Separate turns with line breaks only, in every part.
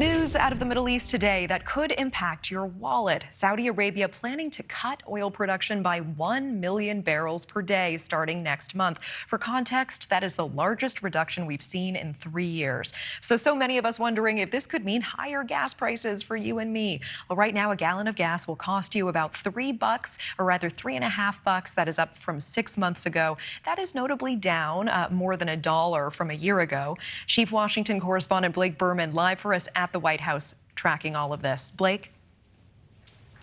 News out of the Middle East today that could impact your wallet. Saudi Arabia planning to cut oil production by 1 million barrels per day starting next month. For context, that is the largest reduction we've seen in 3 years. So many of us wondering if this could mean higher gas prices for you and me. Well, right now, a gallon of gas will cost you about $3, or rather $3.50. That is up from 6 months ago. That is notably down more than $1 from a year ago. Chief Washington Correspondent Blake Burman live for us at the White House tracking all of this. Blake?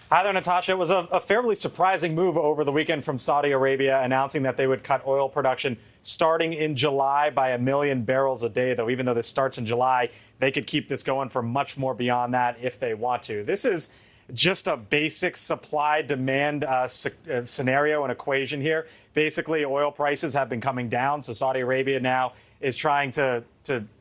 Hi there, Natasha. It was a fairly surprising move over the weekend from Saudi Arabia, announcing that they would cut oil production starting in July by 1 million barrels a day, though even though this starts in July, they could keep this going for much more beyond that if they want to. This is just a basic supply-demand scenario and equation here. Basically, oil prices have been coming down, so Saudi Arabia now is trying to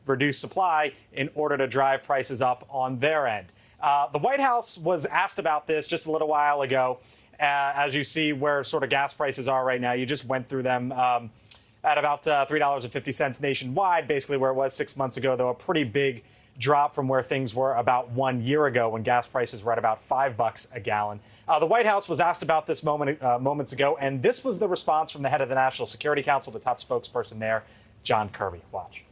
reduce supply in order to drive prices up on their end. The White House was asked about this just a little while ago. As you see where sort of gas prices are right now, you just went through them at about $3.50 nationwide, basically where it was 6 months ago, though a pretty big drop from where things were about 1 year ago when gas prices were at about $5 a gallon. The White House was asked about this moments ago, and this was the response from the head of the National Security Council, the top spokesperson there, John Kirby. Watch.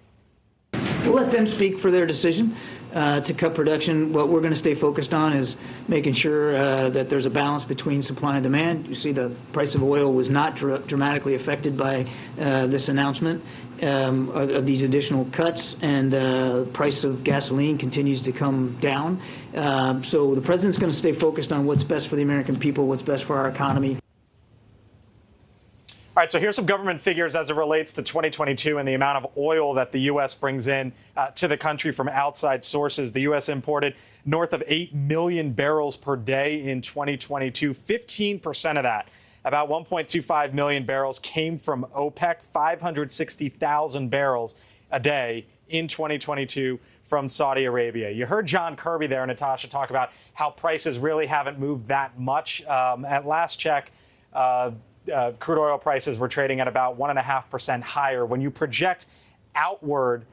We'll let them speak for their decision to cut production. What we're going to stay focused on is making sure that there's a balance between supply and demand. You see the price of oil was not dramatically affected by this announcement of these additional cuts, and the price of gasoline continues to come down. So the president's going to stay focused on what's best for the American people, what's best for our economy.
All right, so here's some government figures as it relates to 2022 and the amount of oil that the U.S. brings in to the country from outside sources. The U.S. imported north of 8 million barrels per day in 2022. 15% of that, about 1.25 million barrels, came from OPEC, 560,000 barrels a day in 2022 from Saudi Arabia. You heard John Kirby there, Natasha, talk about how prices really haven't moved that much. At last check, crude oil prices were trading at about 1.5% higher. When you project outward,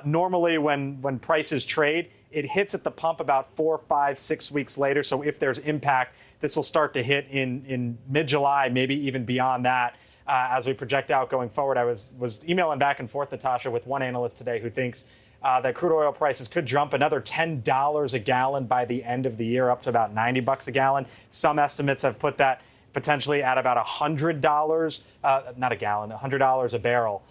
normally when prices trade, it hits at the pump about 4, 5, 6 weeks later. So if there's impact, this will start to hit in mid-July, maybe even beyond that. As we project out going forward, I was emailing back and forth, Natasha, with one analyst today who thinks that crude oil prices could jump another $10 a gallon by the end of the year, up to about $90 a gallon. Some estimates have put that potentially at about $100, not a gallon, $100 a barrel.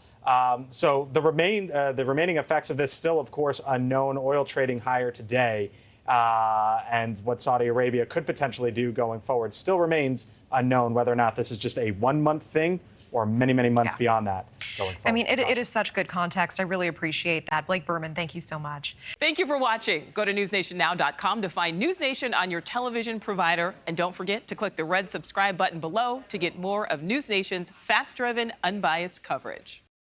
So the remaining effects of this still, of course, unknown. Oil trading higher today, and what Saudi Arabia could potentially do going forward still remains unknown, whether or not this is just a 1 month thing or many, many months beyond that going forward.
I mean, it is such good context. I really appreciate that. Blake Burman, thank you so much.
Thank you for watching. Go to newsnationnow.com to find News Nation on your television provider. And don't forget to click the red subscribe button below to get more of News Nation's fact-driven, unbiased coverage.